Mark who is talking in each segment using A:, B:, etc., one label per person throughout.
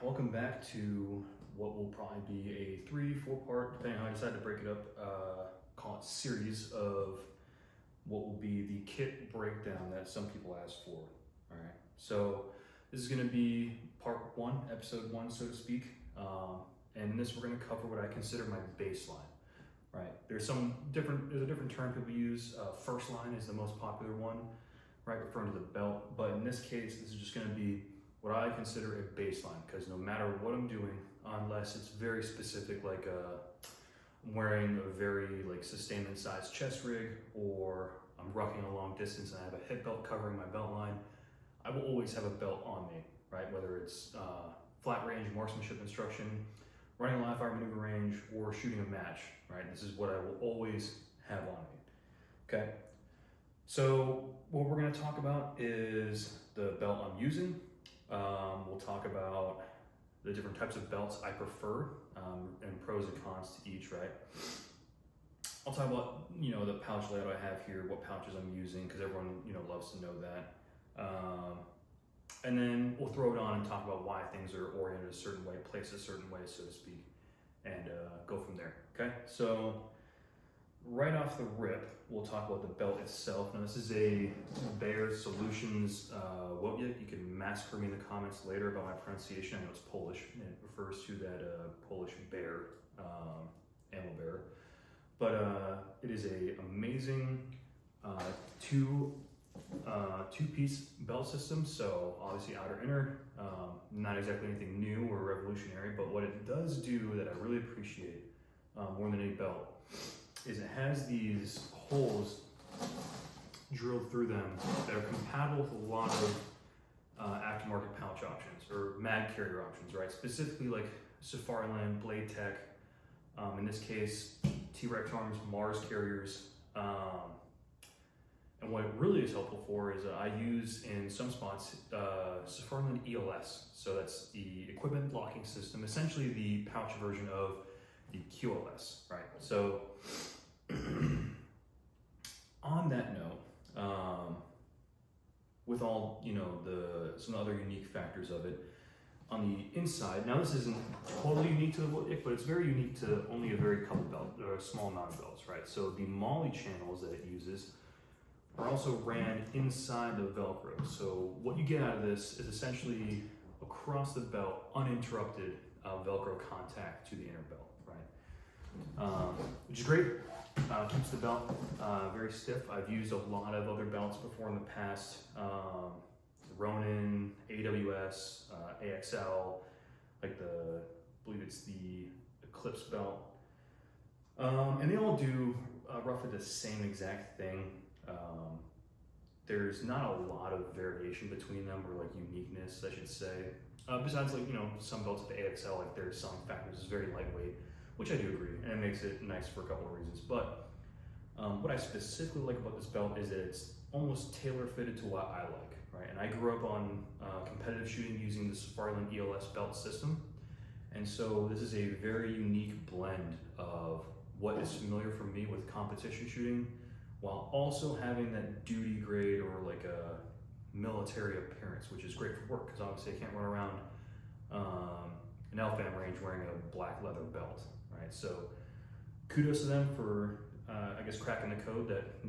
A: Welcome back to what will probably be a 3-4 part, depending on how I decide to break it up, call it series of what will be the kit breakdown that some people ask for. All right, so this is going to be part 1, episode 1, so to speak. And in this we're going to cover what I consider my baseline. Right, there's a different term people use. First line is the most popular one, right, referring to the belt. But in this case, this is just going to be what I consider a baseline, because no matter what I'm doing, unless it's very specific, like I'm wearing a very sustainment sized chest rig, or I'm rucking a long distance and I have a hip belt covering my belt line, I will always have a belt on me, right? Whether it's flat range marksmanship instruction, running a live fire maneuver range, or shooting a match, right? This is what I will always have on me, okay? So what we're gonna talk about is the belt I'm using. We'll talk about the different types of belts I prefer, and pros and cons to each, right? I'll talk about, the pouch layout I have here, what pouches I'm using, because everyone, loves to know that. And then we'll throw it on and talk about why things are oriented a certain way, placed a certain way, so to speak, and go from there, okay? So right off the rip, we'll talk about the belt itself. Now this is a Baer Solutions Wojtek. You can massacre me in the comments later about my pronunciation. I know it's Polish, and it refers to that Polish bear, animal bear. But it is a amazing two-piece belt system. So obviously outer inner, not exactly anything new or revolutionary, but what it does do that I really appreciate more than any belt is it has these holes drilled through them that are compatible with a lot of aftermarket pouch options or mag carrier options, right? Specifically like Safariland, Blade Tech, in this case, T-Rex Arms, Mars carriers. And what it really is helpful for is I use in some spots Safariland ELS. So that's the equipment locking system, essentially the pouch version of the QLS, right? So on that note, with all some other unique factors of it, on the inside, now this isn't totally unique to the Wojtek, but it's very unique to only a very couple belts, or a small amount of belts, right? So the MOLLE channels that it uses are also ran inside the Velcro. So what you get out of this is essentially across the belt, uninterrupted Velcro contact to the inner belt, right? Which is great. Keeps the belt very stiff. I've used a lot of other belts before in the past. Ronin, AWS, AXL, I believe it's the Eclipse belt. And they all do roughly the same exact thing. There's not a lot of variation between them, or uniqueness, I should say. Besides some belts at the AXL, their selling factors is very lightweight, which I do agree, and it makes it nice for a couple of reasons. But what I specifically like about this belt is that it's almost tailor-fitted to what I like, right? And I grew up on competitive shooting using the Safariland ELS belt system. And so this is a very unique blend of what is familiar for me with competition shooting, while also having that duty grade or a military appearance, which is great for work, because obviously I can't run around an LFAM range wearing a black leather belt, right? So kudos to them for, I guess, cracking the code that,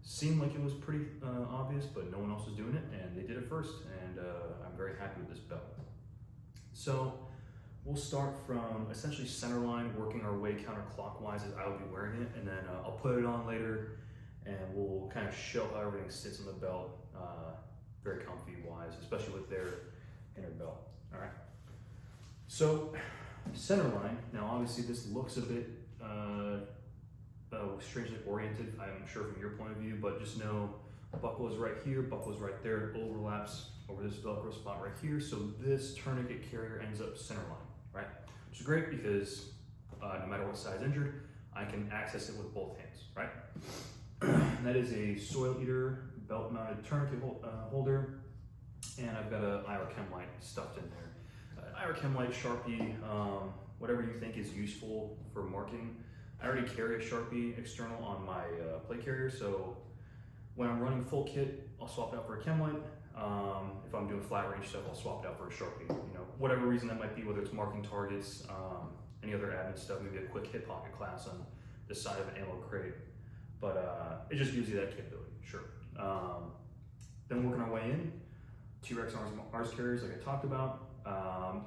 A: seemed like it was pretty obvious, but no one else was doing it, and they did it first, and I'm very happy with this belt. So we'll start from essentially center line, working our way counterclockwise as I will be wearing it, and then I'll put it on later, and we'll kind of show how everything sits on the belt, very comfy wise, especially with their inner belt, all right? So center line, now obviously this looks a bit strangely oriented, I'm sure from your point of view, but just know buckle is right here, buckle is right there, it overlaps over this Velcro spot right here, so this tourniquet carrier ends up center line, right? Which is great because no matter what size injured, I can access it with both hands, right? And that is a Soil Eater belt mounted tourniquet holder, and I've got an Ira Chem light stuffed in there. Ira Chem light, Sharpie, whatever you think is useful for marking. I already carry a Sharpie external on my plate carrier, so When I'm running full kit, I'll swap it out for a chem light. If I'm doing flat range stuff, I'll swap it out for a Sharpie. You know, whatever reason that might be, whether it's marking targets, any other admin stuff, maybe a quick hit pocket class on the side of an ammo crate. But it just gives you that capability, sure. Then working our way in, T-Rex arms carriers, like I talked about,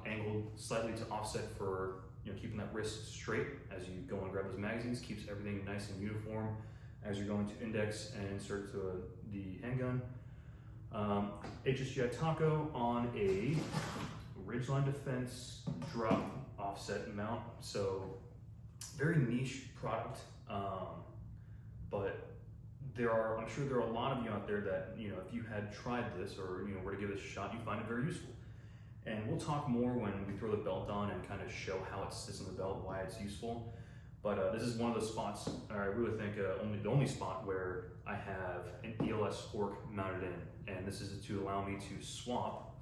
A: angled slightly to offset for keeping that wrist straight as you go and grab those magazines, keeps everything nice and uniform as you're going to index and insert to the handgun. HSGI Taco on a Ridgeline Defense drop offset mount, so very niche product, but I'm sure there are a lot of you out there that, if you had tried this or, were to give this a shot, you find it very useful. And we'll talk more when we throw the belt on and kind of show how it sits in the belt, why it's useful. But this is one of the spots, I really think the only spot where I have an ELS fork mounted in. And this is to allow me to swap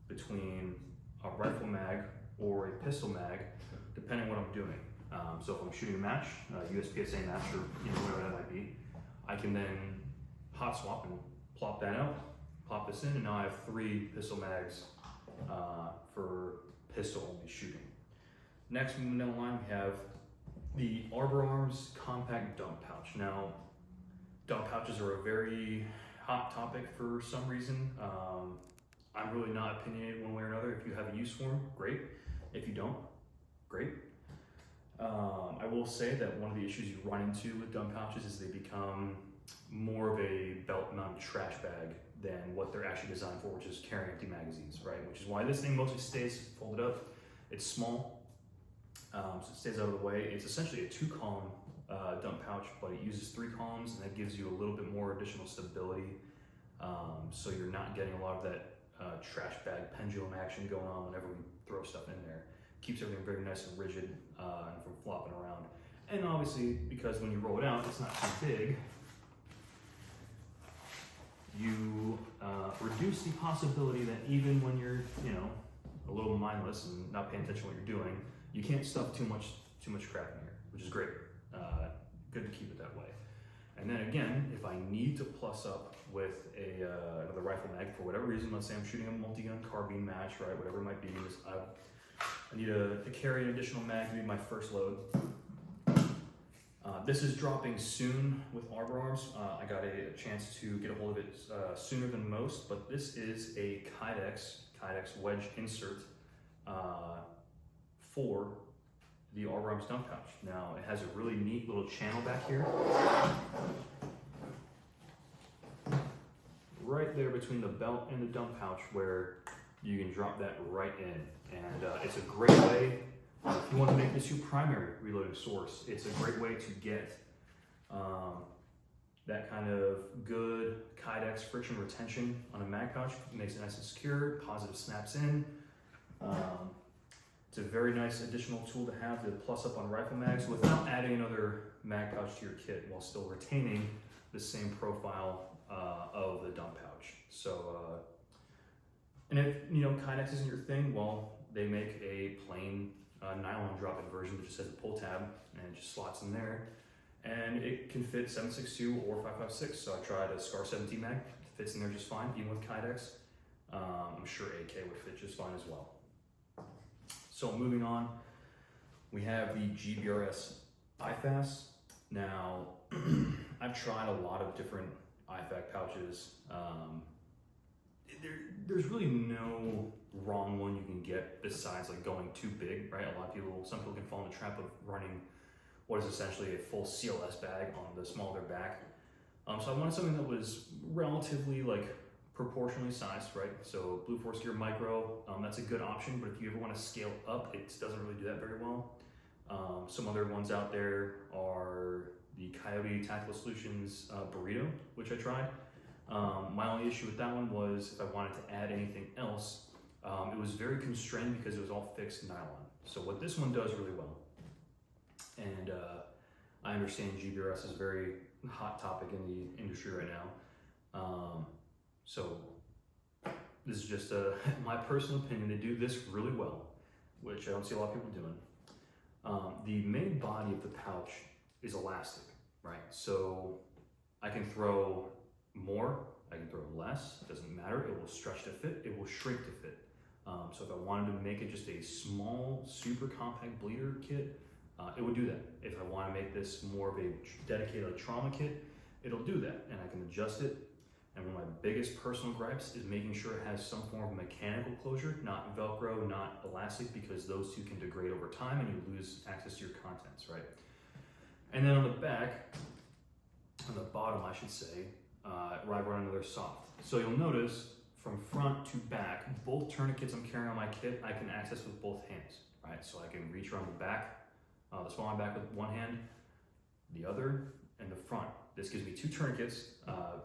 A: between a rifle mag or a pistol mag, depending on what I'm doing. So if I'm shooting a match, USPSA match, or whatever that might be, I can then hot swap and plop that out, plop this in, and now I have 3 pistol mags for pistol only shooting. Next, moving down the line, we have the Arbor Arms compact dump pouch. Now, dump pouches are a very hot topic for some reason. I'm really not opinionated one way or another. If you have a use for them, great. If you don't, great. I will say that one of the issues you run into with dump pouches is they become more of a belt-mounted trash bag than what they're actually designed for, which is carrying empty magazines, right? Which is why this thing mostly stays folded up. It's small, so it stays out of the way. It's essentially a 2-column dump pouch, but it uses 3 columns, and that gives you a little bit more additional stability. So you're not getting a lot of that trash bag pendulum action going on whenever we throw stuff in there. Keeps everything very nice and rigid and from flopping around. And obviously, because when you roll it out, it's not too big, you reduce the possibility that even when you're, a little mindless and not paying attention to what you're doing, you can't stuff too much crap in here, which is great. Good to keep it that way. And then again, if I need to plus up with another rifle mag for whatever reason, let's say I'm shooting a multi-gun carbine match, right, whatever it might be, I need to carry an additional mag to be my first load. This is dropping soon with Arbor Arms. I got a chance to get a hold of it sooner than most, but this is a Kydex wedge insert for the Arbor Arms dump pouch. Now, it has a really neat little channel back here. Right there between the belt and the dump pouch where you can drop that right in. And it's a great way, if you want to make this your primary reloading source, it's a great way to get that kind of good Kydex friction retention on a mag pouch. It makes it nice and secure, positive snaps in. It's a very nice additional tool to have to plus up on rifle mags without adding another mag pouch to your kit while still retaining the same profile of the dump pouch. So, and if Kydex isn't your thing, well, they make a plain nylon drop-in version that just has a pull tab and it just slots in there, and it can fit 7.62 or 5.56. So I tried a Scar 17 mag, it fits in there just fine, even with Kydex. I'm sure AK would fit just fine as well. So moving on, we have the GBRS IFAS. Now, I've tried a lot of different IFAC pouches. There's really no wrong one you can get besides like going too big, right? Some people can fall in the trap of running what is essentially a full CLS bag on the small of their back. So I wanted something that was relatively like proportionally sized, right? So Blue Force Gear Micro, that's a good option, but if you ever want to scale up, it doesn't really do that very well. Some other ones out there are the Coyote Tactical Solutions Burrito, which I tried. My only issue with that one was if I wanted to add anything else, it was very constrained because it was all fixed nylon. So what this one does really well, and I understand GBRS is a very hot topic in the industry right now. So this is just my personal opinion. They do this really well, which I don't see a lot of people doing. The main body of the pouch is elastic, right? So I can throw more, I can throw less, it doesn't matter. It will stretch to fit, it will shrink to fit. So if I wanted to make it just a small, super compact bleeder kit, it would do that. If I want to make this more of a dedicated trauma kit, it'll do that, and I can adjust it. And one of my biggest personal gripes is making sure it has some form of mechanical closure, not Velcro, not elastic, because those two can degrade over time and you lose access to your contents, right? And then on the back, on the bottom, I should say, right under they're soft. So you'll notice from front to back, both tourniquets I'm carrying on my kit, I can access with both hands, right? So I can reach around the back, the small of my back with one hand, the other, and the front. This gives me two tourniquets,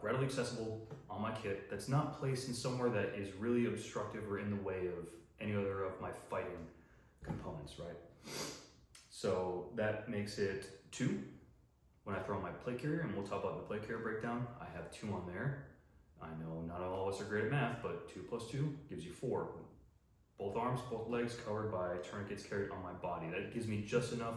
A: readily accessible on my kit, that's not placed in somewhere that is really obstructive or in the way of any other of my fighting components, right? So that makes it two. When I throw on my plate carrier, and we'll talk about the plate carrier breakdown, I have two on there. I know not all of us are great at math, but 2 + 2 gives you 4. Both arms, both legs covered by tourniquets carried on my body. That gives me just enough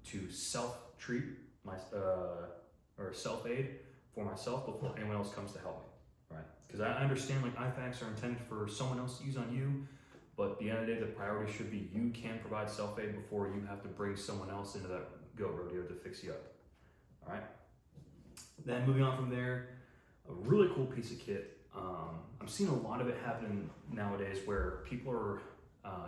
A: to self-treat my, or self-aid for myself before anyone else comes to help me, right? Because I understand like IFAKs are intended for someone else to use on you, but at the end of the day, the priority should be you can provide self-aid before you have to bring someone else into that go rodeo to fix you up, all right? Then moving on from there, a really cool piece of kit. I'm seeing a lot of it happening nowadays where people are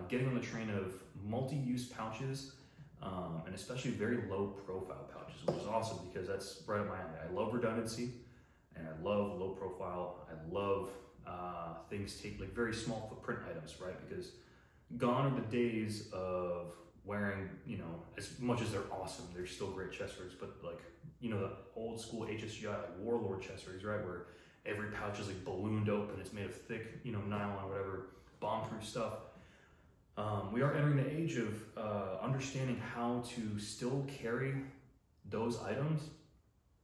A: getting on the train of multi-use pouches, and especially very low profile pouches, which is awesome because that's right up my alley. I love redundancy and I love low profile. I love things take like very small footprint items, right? Because gone are the days of wearing, you know, as much as they're awesome, they're still great chest rigs, but like, you know, the old school HSGI, like Warlord chest rigs, right? Where every pouch is like ballooned open, it's made of thick, you know, nylon, whatever, bomb-proof stuff. We are entering the age of understanding how to still carry those items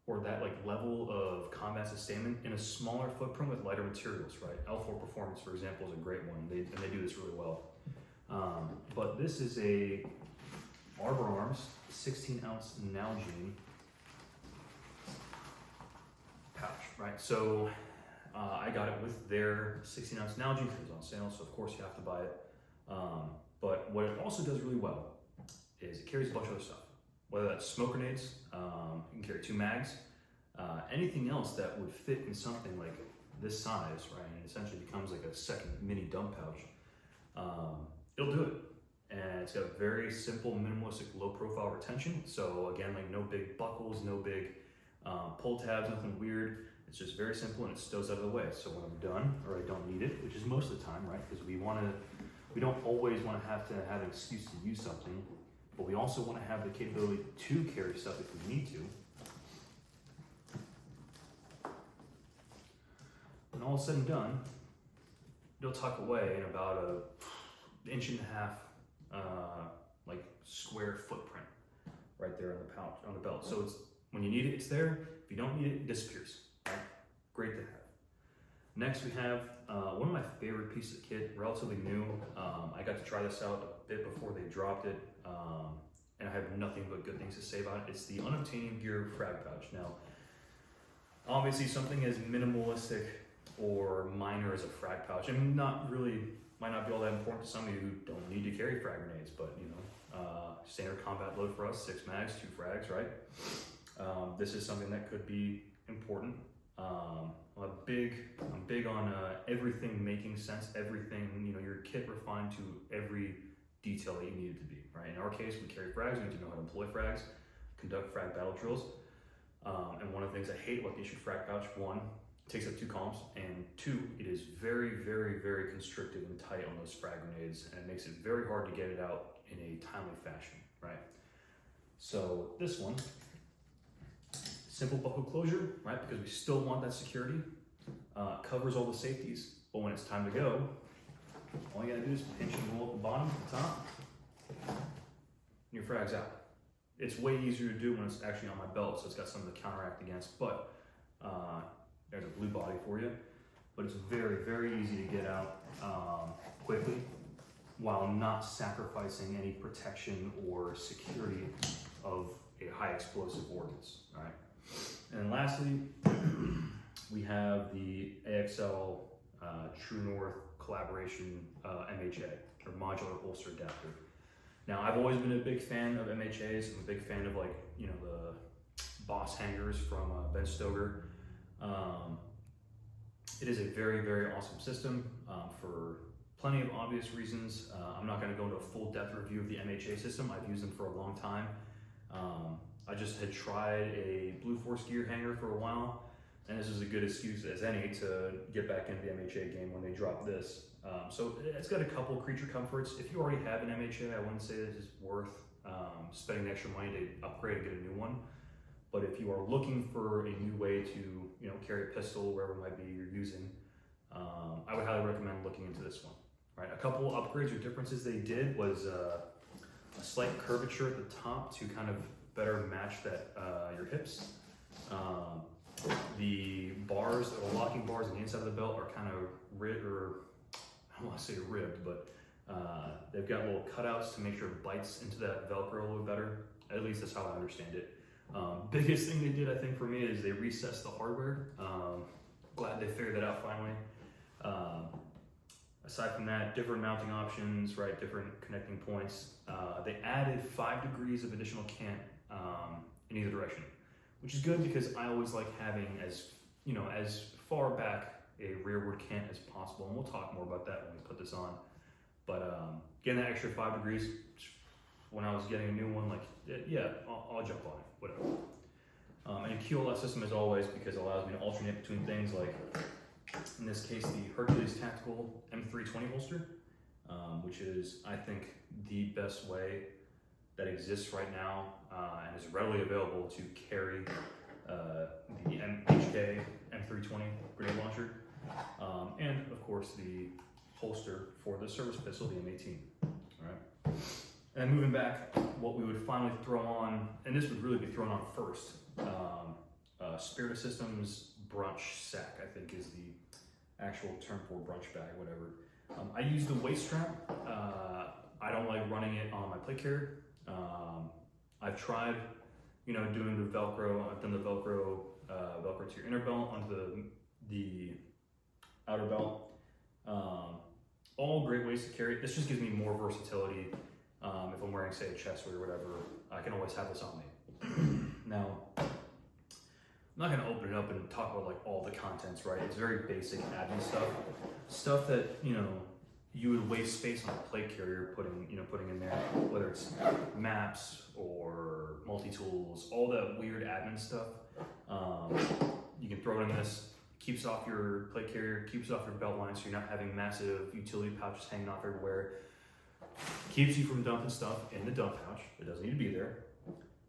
A: or that like level of combat sustainment in a smaller footprint with lighter materials, right? L4 Performance, for example, is a great one. They do this really well. But this is a Arbor Arms 16-ounce Nalgene pouch, right? So I got it with their 16-ounce Nalgene because it was on sale, so of course you have to buy it. But what it also does really well is it carries a bunch of other stuff. Whether that's smoke grenades, you can carry 2 mags, anything else that would fit in something like this size, right? And it essentially becomes like a second mini dump pouch. It'll do it. And it's got a very simple, minimalistic, low profile retention. So again, like no big buckles, no big pull tabs, nothing weird. It's just very simple and it stows out of the way. So when I'm done, or I don't need it, which is most of the time, right? Because we don't always want to have an excuse to use something, but we also want to have the capability to carry stuff if we need to. When all is said and done, it'll tuck away in about an 1.5 inch like square footprint right there on the pouch, on the belt. So it's when you need it, it's there. If you don't need it, it disappears. Right? Great to have. Next, we have one of my favorite pieces of kit, relatively new. I got to try this out a bit before they dropped it, and I have nothing but good things to say about it. It's the Unobtainium Gear Frag Pouch. Now, obviously, something as minimalistic or minor as a frag pouch, and might not be all that important to some of you who don't need to carry frag grenades, but you know, standard combat load for us, 6 mags, 2 frags, right? This is something that could be important. I'm big on everything making sense, everything, you know, your kit refined to every detail that you need it to be, right? In our case, we carry frags, we need to know how to employ frags, conduct frag battle drills. And one of the things I hate about the issue frag pouch, 1, it takes up 2 columns, and 2, it is very, very, very constrictive and tight on those frag grenades, and it makes it very hard to get it out in a timely fashion, right? So this one, simple buckle closure, right? Because we still want that security, covers all the safeties, but when it's time to go, all you gotta do is pinch and roll at the bottom, the top, and your frag's out. It's way easier to do when it's actually on my belt, so it's got something to counteract against, but there's a blue body for you. But it's very, very easy to get out quickly while not sacrificing any protection or security of a high explosive ordnance, all right? And then lastly, we have the AXL True North collaboration MHA, or modular holster adapter. Now, I've always been a big fan of MHAs. I'm a big fan of, like, you know, the Boss hangers from Ben Stoger. It is a very, very awesome system for plenty of obvious reasons. I'm not going to go into a full depth review of the MHA system. I've used them for a long time. I just had tried a Blue Force gear hanger for a while, and this is a good excuse as any to get back into the MHA game when they drop this. So it's got a couple creature comforts. If you already have an MHA, I wouldn't say this is worth spending extra money to upgrade and get a new one. But if you are looking for a new way to, you know, carry a pistol, wherever it might be you're using, I would highly recommend looking into this one. Right, a couple upgrades or differences they did was a slight curvature at the top to kind of better match that your hips. The bars, the locking bars on the inside of the belt are kind of ribbed, or I don't want to say ribbed, but they've got little cutouts to make sure it bites into that Velcro a little better. At least that's how I understand it. Biggest thing they did, I think, for me is they recessed the hardware. Glad they figured that out finally. Aside from that, different mounting options, right? Different connecting points. They added 5 degrees of additional cant in either direction, which is good because I always like having as far back a rearward cant as possible, and we'll talk more about that when we put this on. But getting that extra 5 degrees, when I was getting a new one, like, yeah, I'll jump on it, whatever. And a QLS system as always, because it allows me to alternate between things like, in this case, the Hercules Tactical M320 holster, which is, I think, the best way that exists right now and is readily available to carry the HK M320 grenade launcher, and of course the holster for the service pistol, the M18. All right. And moving back, what we would finally throw on, and this would really be thrown on first, Spirit Systems brunch sack, I think is the actual term for brunch bag, whatever. I use the waist strap. I don't like running it on my plate carrier. I've tried, doing the Velcro. I've done the Velcro to your inner belt, onto the outer belt. All great ways to carry it. This just gives me more versatility. If I'm wearing, say, a chest weight or whatever, I can always have this on me. Now, I'm not going to open it up and talk about like all the contents, right? It's very basic admin stuff that you would waste space on a plate carrier putting in there, whether it's maps or multi-tools, all that weird admin stuff. You can throw it in this. Keeps off your plate carrier, keeps off your belt line, so you're not having massive utility pouches hanging off everywhere. Keeps you from dumping stuff in the dump pouch. It doesn't need to be there.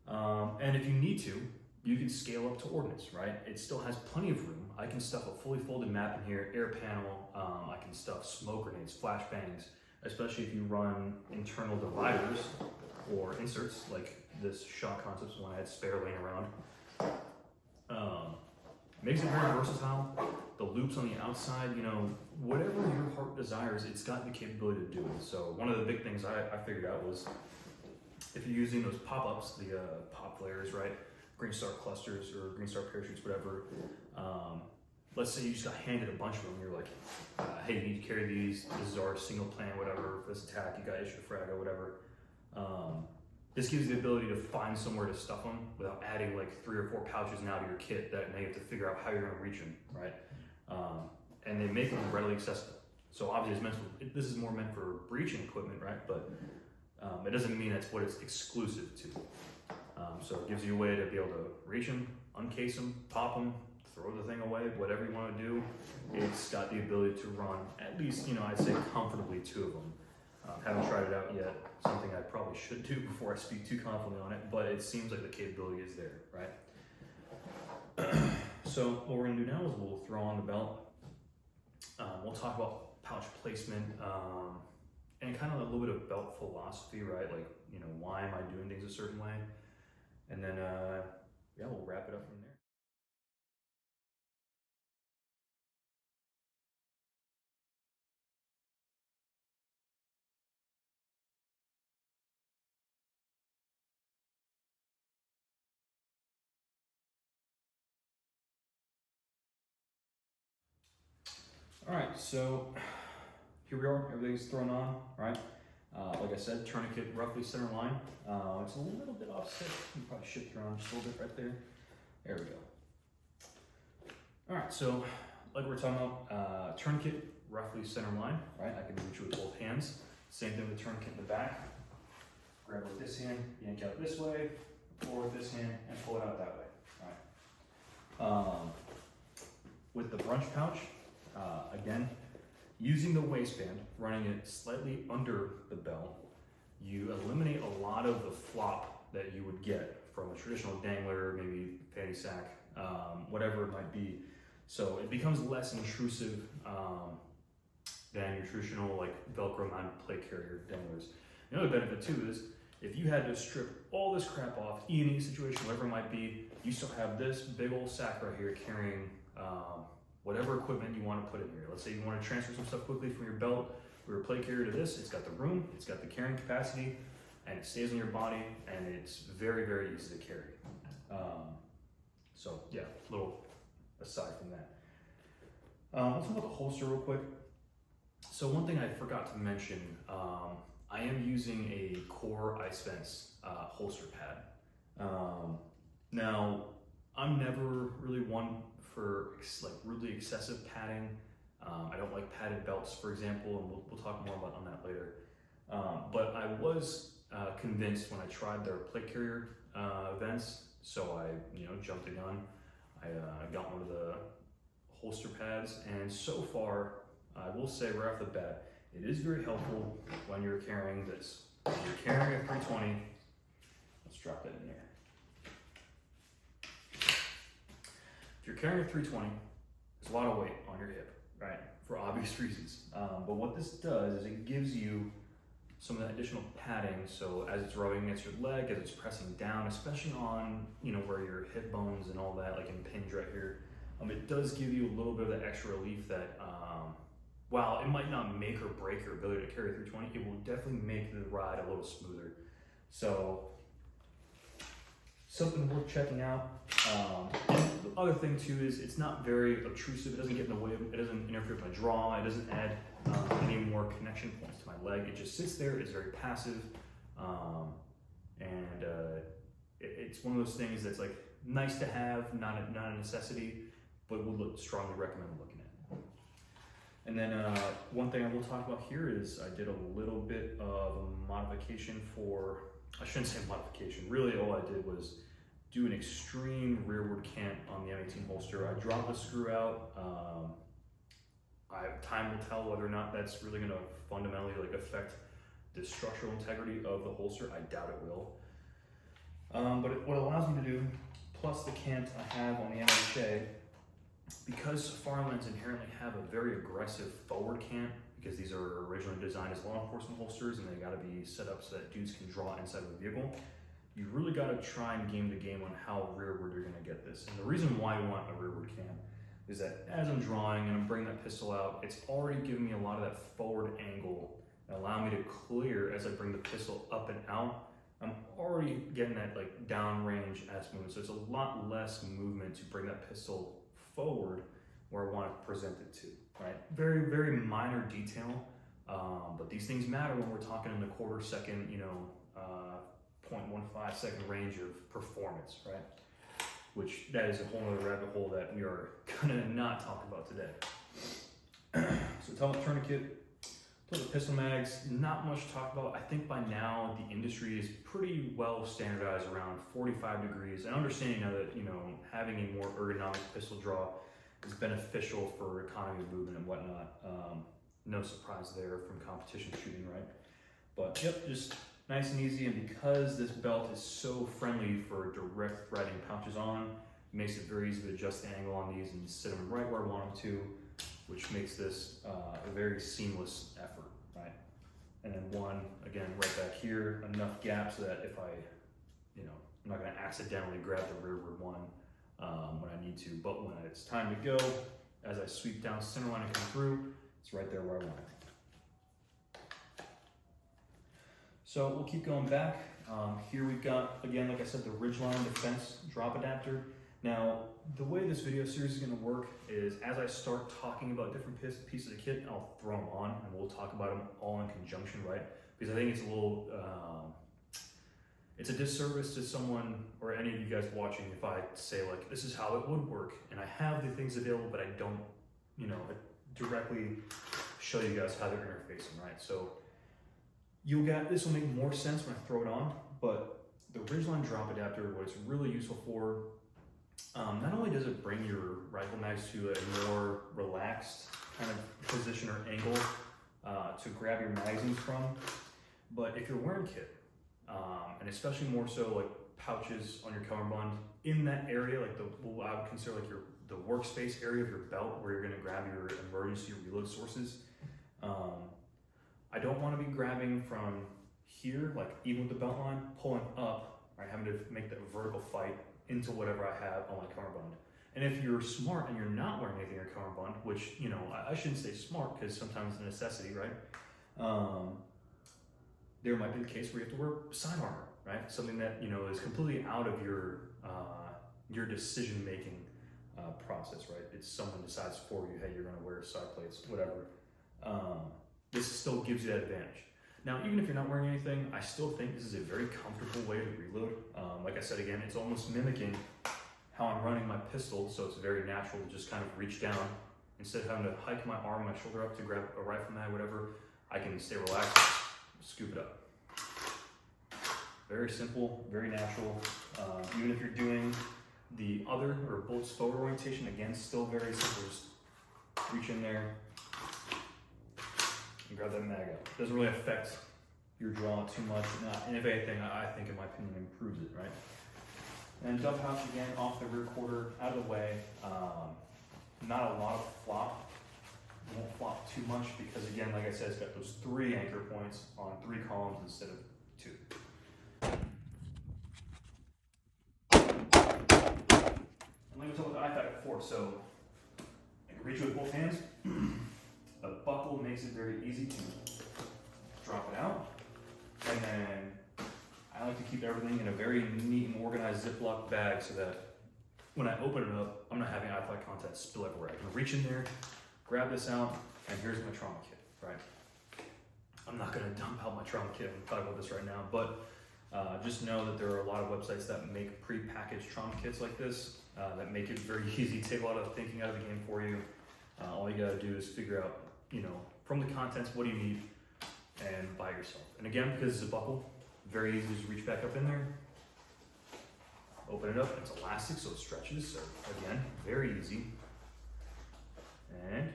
A: And if you need to, you can scale up to ordnance, right? It still has plenty of room. I can stuff a fully folded map in here, air panel. I can stuff smoke grenades, flashbangs, especially if you run internal dividers or inserts, like this Shot Concepts one I had spare laying around. Makes it very versatile. The loops on the outside, whatever your heart desires, it's got the capability to do it. So one of the big things I figured out was, if you're using those pop-ups, the pop flares, right? Green Star clusters or Green Star parachutes, whatever. Let's say you just got handed a bunch of them. You're like, hey, you need to carry these. This is our single plan, whatever. For this attack, you got issued a frag or whatever. This gives you the ability to find somewhere to stuff them without adding like 3 or 4 pouches now to your kit that now you have to figure out how you're going to reach them, right? And they make them readily accessible. So obviously this is more meant for breaching equipment, right? But it doesn't mean that's what it's exclusive to. So it gives you a way to be able to reach them, uncase them, pop them, throw the thing away, whatever you want to do. It's got the ability to run at least, I'd say comfortably 2 of them. Haven't tried it out yet, something I probably should do before I speak too confidently on it, but it seems like the capability is there, right? So what we're gonna do now is we'll throw on the belt. We'll talk about pouch placement and kind of a little bit of belt philosophy, right? Like, why am I doing things a certain way? And then, we'll wrap it up from there. All right, so here we are, everything's thrown on, right? Like I said, tourniquet roughly center line. It's a little bit offset. You probably shift around just a little bit right there. There we go. All right, so like we're talking about, tourniquet roughly center line, right? I can reach with both hands. Same thing with tourniquet in the back. Grab it with this hand, yank out this way, or with this hand, and pull it out that way. All right. With the brunch pouch, again, using the waistband, running it slightly under the belt, you eliminate a lot of the flop that you would get from a traditional dangler, maybe fanny sack, whatever it might be. So it becomes less intrusive than your traditional like Velcro mounted plate carrier danglers. The other benefit too is if you had to strip all this crap off, any situation, whatever it might be, you still have this big old sack right here carrying whatever equipment you want to put in here. Let's say you want to transfer some stuff quickly from your belt or your plate carrier to this. It's got the room, it's got the carrying capacity, and it stays on your body, and it's very, very easy to carry. So yeah, little aside from that. Let's talk about the holster real quick. So one thing I forgot to mention, I am using a Core Ice Fence holster pad. Now, I'm never really one for like really excessive padding. I don't like padded belts, for example, and we'll talk more about on that later. But I was convinced when I tried their plate carrier vents, so I jumped the gun. I got one of the holster pads, and so far, I will say right off the bat, it is very helpful when you're carrying this. If you're carrying a 320, let's drop that in there. If you're carrying a 320, there's a lot of weight on your hip, right? For obvious reasons. But what this does is it gives you some of that additional padding, so as it's rubbing against your leg, as it's pressing down, especially on where your hip bones and all that, like impinge right here, it does give you a little bit of that extra relief that while it might not make or break your ability to carry a 320, it will definitely make the ride a little smoother. So something worth checking out. The other thing too is it's not very obtrusive. It doesn't get in the way of it. Doesn't interfere with my draw. It doesn't add any more connection points to my leg. It just sits there. It's very passive, and it's one of those things that's like nice to have, not a necessity, but would strongly recommend looking at. And then one thing I will talk about here is I did a little bit of a modification for, I shouldn't say modification, really all I did was do an extreme rearward cant on the M18 holster. I dropped the screw out. Time will tell whether or not that's really gonna fundamentally affect the structural integrity of the holster. I doubt it will. But what it allows me to do, plus the cant I have on the MHA, because Farlands inherently have a very aggressive forward cant, because these are originally designed as law enforcement holsters and they gotta be set up so that dudes can draw inside of the vehicle, you really gotta try and game the game on how rearward you're gonna get this. And the reason why you want a rearward cant is that as I'm drawing and I'm bringing that pistol out, it's already giving me a lot of that forward angle and allow me to clear as I bring the pistol up and out. I'm already getting that downrange ass movement, so it's a lot less movement to bring that pistol forward where I want to present it to, right? Very, very minor detail, but these things matter when we're talking in the quarter second, 0.15 second range of performance, right? Which that is a whole other rabbit hole that we are gonna not talk about today. So tell the tourniquet, tell the pistol mags, not much to talk about. I think by now the industry is pretty well standardized around 45 degrees. And understanding now that having a more ergonomic pistol draw is beneficial for economy of movement and whatnot. No surprise there from competition shooting, right? But yep, just nice and easy, and because this belt is so friendly for direct threading pouches on, it makes it very easy to adjust the angle on these and sit them right where I want them to, which makes this a very seamless effort, right? And then one, again, right back here, enough gap so that if I'm not gonna accidentally grab the rearward one when I need to, but when it's time to go, as I sweep down center line and come through, it's right there where I want it. So we'll keep going back. Here we've got, again, like I said, the Ridgeline Defense drop adapter. Now, the way this video series is going to work is as I start talking about different pieces of kit, I'll throw them on and we'll talk about them all in conjunction, right? Because I think it's a little, it's a disservice to someone or any of you guys watching if I say like, this is how it would work and I have the things available, but I don't, you know, directly show you guys how they're interfacing, right? So this will make more sense when I throw it on, but the Ridgeline drop adapter, what it's really useful for, not only does it bring your rifle mags to a more relaxed kind of position or angle to grab your magazines from, but if you're wearing kit, and especially more so like pouches on your cummerbund, in that area, like what I would consider like the workspace area of your belt where you're gonna grab your emergency reload sources, I don't wanna be grabbing from here, like even with the belt line, pulling up, right, having to make that vertical fight into whatever I have on my cummerbund. And if you're smart and you're not wearing anything in your cummerbund, which, you know, I shouldn't say smart because sometimes it's a necessity, right? There might be the case where you have to wear side armor, right? Something that, you know, is completely out of your decision-making process, right? It's someone decides for you, hey, you're gonna wear side plates, whatever. This still gives you that advantage. Now, even if you're not wearing anything, I still think this is a very comfortable way to reload. Like I said, again, it's almost mimicking how I'm running my pistol, so it's very natural to just kind of reach down. Instead of having to hike my arm, my shoulder up to grab a rifle mag, whatever, I can stay relaxed, scoop it up. Very simple, very natural. Even if you're doing the other or bullets forward orientation, again, still very simple. Just reach in there and grab that mag out. Doesn't really affect your draw too much, and if anything, I think, in my opinion, improves it, right? And dump pouch again, off the rear quarter, out of the way. Not a lot of flop. It won't flop too much because, again, like I said, it's got those 3 anchor points on 3 columns instead of 2. And like we talked about the iPad before, so I can reach with both hands. A buckle makes it very easy to drop it out. And then I like to keep everything in a very neat and organized Ziploc bag so that when I open it up, I'm not having iFly content spill everywhere. I can reach in there, grab this out, and here's my trauma kit, right? I'm not gonna dump out my trauma kit and talk about this right now, but just know that there are a lot of websites that make pre-packaged trauma kits like this that make it very easy, take a lot of the thinking out of the game for you. All you gotta do is figure out, you know, from the contents, what do you need, and buy yourself. And again, because it's a buckle, very easy to just reach back up in there, open it up, it's elastic so it stretches, so again, very easy. And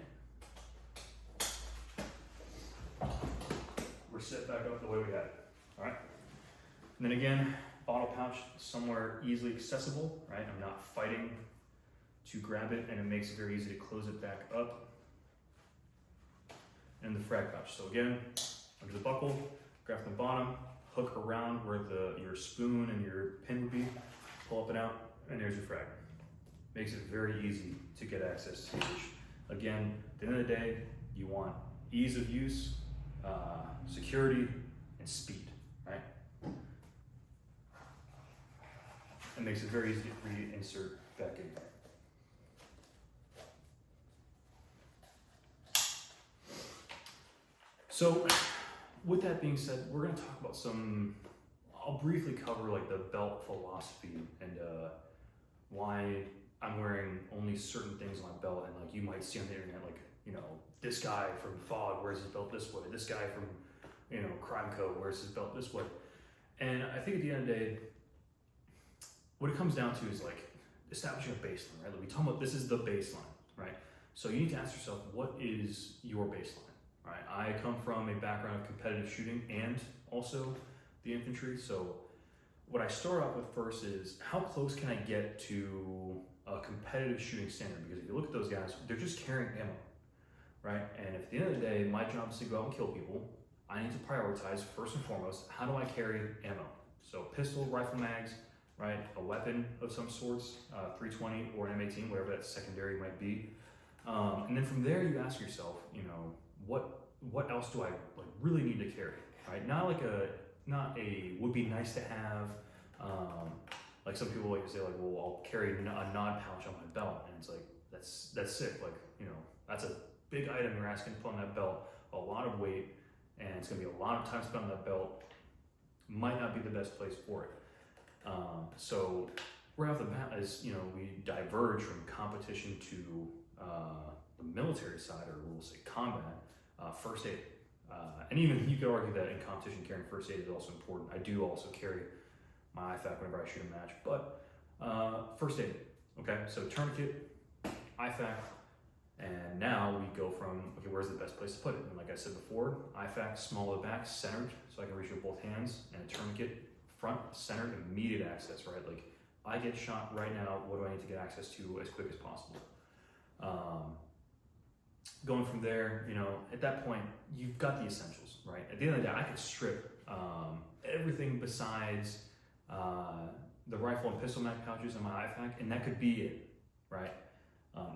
A: we're set back up the way we had it, all right? And then again, bottle pouch somewhere easily accessible, right? I'm not fighting to grab it, and it makes it very easy to close it back up. And the frag pouch, so again, under the buckle, grab from the bottom, hook around where your spoon and your pin would be, pull up and out, and there's your frag. Makes it very easy to get access to, which, again, at the end of the day, you want ease of use, security, and speed, right? It makes it very easy to reinsert back in there. So, with that being said, we're going to talk about I'll briefly cover like the belt philosophy and why I'm wearing only certain things on my belt, and like you might see on the internet, like, you know, this guy from Fog wears his belt this way, this guy from, you know, Crime Code wears his belt this way. And I think at the end of the day, what it comes down to is like establishing a baseline, right? Like we talk about, this is the baseline, right? So you need to ask yourself, what is your baseline, right? I come from a background of competitive shooting and also the infantry. So what I start off with first is how close can I get to a competitive shooting standard? Because if you look at those guys, they're just carrying ammo, right? And if at the end of the day, my job is to go out and kill people, I need to prioritize first and foremost, how do I carry ammo? So pistol, rifle mags, right? A weapon of some sorts, 320 or an M18, whatever that secondary might be. And then from there, you ask yourself, you know, what else do I like really need to carry, right? Not a would be nice to have, Like some people like to say like, well, I'll carry a nod pouch on my belt, and it's like, that's sick. Like, you know, that's a big item you're asking to put on that belt, a lot of weight, and it's gonna be a lot of time spent on that belt. Might not be the best place for it. So right off the bat, as you know, we diverge from competition to the military side, or we'll say combat, first aid. And even you could argue that in competition, carrying first aid is also important. I do also carry my IFAK whenever I shoot a match, but first aid, okay? So tourniquet, IFAK, and now we go from, okay, where's the best place to put it? And like I said before, IFAK, small at the back, centered, so I can reach with both hands, and a tourniquet, front, centered, immediate access, right? Like, I get shot right now, what do I need to get access to as quick as possible? Going from there, you know, at that point, you've got the essentials, right? At the end of the day, I could strip everything besides the rifle and pistol mag pouches in my IFAK, and that could be it, right?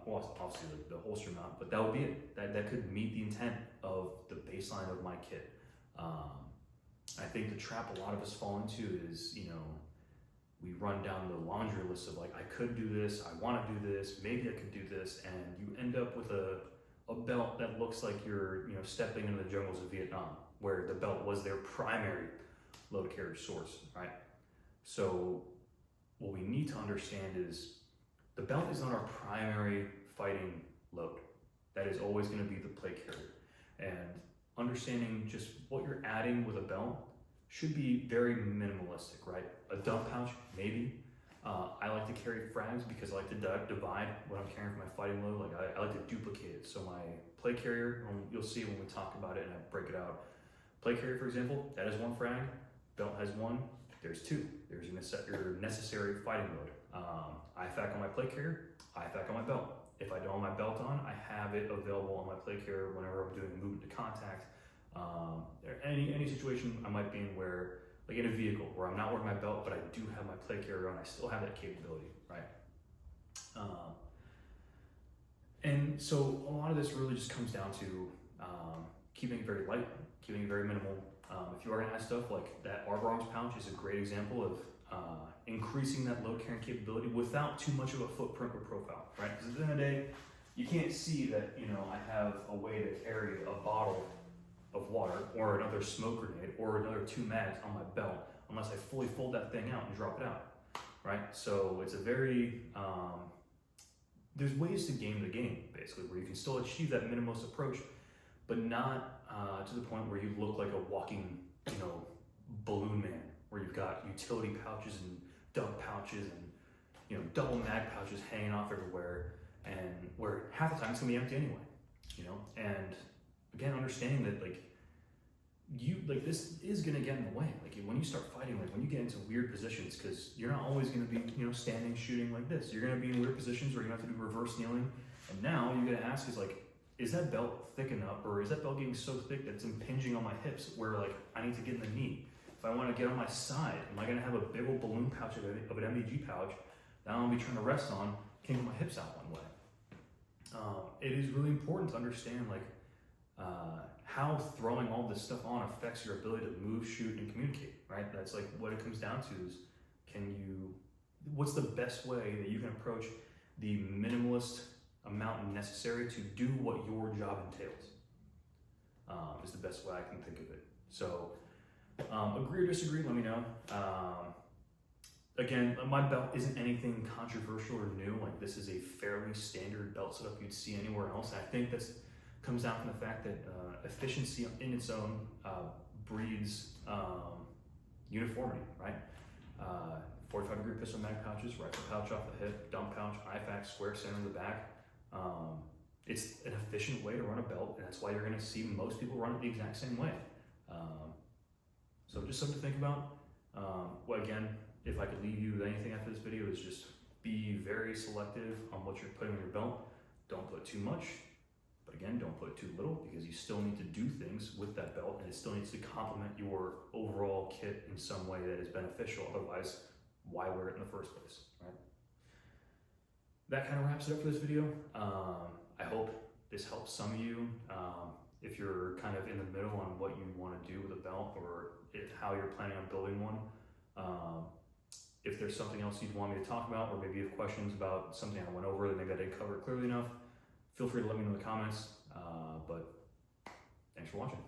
A: Well, obviously the holster mount, but that would be it. That could meet the intent of the baseline of my kit. I think the trap a lot of us fall into is, you know, we run down the laundry list of like, I could do this, I want to do this, maybe I could do this, and you end up with a belt that looks like you're, you know, stepping into the jungles of Vietnam, where the belt was their primary load carrier source, right? So what we need to understand is the belt is not our primary fighting load. That is always going to be the plate carrier. And understanding just what you're adding with a belt should be very minimalistic, right? A dump pouch, maybe. I like to carry frags because I like to divide what I'm carrying for my fighting load. Like I like to duplicate it. So my plate carrier, you'll see when we talk about it and I break it out. Plate carrier, for example, that is one frag. Belt has one. There's two. There's your necessary fighting load. IFAK on my plate carrier, IFAK on my belt. If I don't have my belt on, I have it available on my plate carrier whenever I'm doing a movement to contact. Any situation I might be in where, like in a vehicle where I'm not wearing my belt, but I do have my plate carrier on, I still have that capability, right? And so a lot of this really just comes down to keeping it very light, keeping it very minimal. If you are gonna add stuff like that arbor arms pouch is a great example of increasing that load carrying capability without too much of a footprint or profile, right? Because at the end of the day, you can't see that, you know, I have a way to carry a bottle of water or another smoke grenade or another 2 mags on my belt unless I fully fold that thing out and drop it out, right? So it's a very, there's ways to game the game, basically, where you can still achieve that minimalist approach, but not to the point where you look like a walking, you know, balloon man, where you've got utility pouches and dump pouches and, you know, double mag pouches hanging off everywhere, and where half the time it's gonna be empty anyway, you know? And again, understanding that this is gonna get in the way. Like when you start fighting, like when you get into weird positions, because you're not always gonna be, you know, standing shooting like this. You're gonna be in weird positions where you have to do reverse kneeling. And now you're gonna ask is like, is that belt thick enough, or is that belt getting so thick that it's impinging on my hips where like I need to get in the knee? If I want to get on my side, am I gonna have a big old balloon pouch of an MDG pouch that I'm gonna be trying to rest on, can't get my hips out one way? It is really important to understand like how throwing all this stuff on affects your ability to move, shoot, and communicate, right? That's like what it comes down to is, what's the best way that you can approach the minimalist amount necessary to do what your job entails, is the best way I can think of it. So agree or disagree, let me know. Again, my belt isn't anything controversial or new. Like this is a fairly standard belt setup you'd see anywhere else. And I think this comes down from the fact that efficiency in its own breeds uniformity, right? 45-degree pistol mag pouches, rifle pouch off the hip, dump pouch, IFAK, square center in the back. It's an efficient way to run a belt, and that's why you're gonna see most people run it the exact same way. So just something to think about. Well, again, if I could leave you with anything after this video, is just be very selective on what you're putting on your belt. Don't put too much, but again, don't put too little, because you still need to do things with that belt, and it still needs to complement your overall kit in some way that is beneficial. Otherwise, why wear it in the first place, right? That kind of wraps it up for this video. I hope this helps some of you. If you're kind of in the middle on what you want to do with a belt, or how you're planning on building one. If there's something else you'd want me to talk about, or maybe you have questions about something I went over that maybe I didn't cover it clearly enough, feel free to let me know in the comments. But thanks for watching.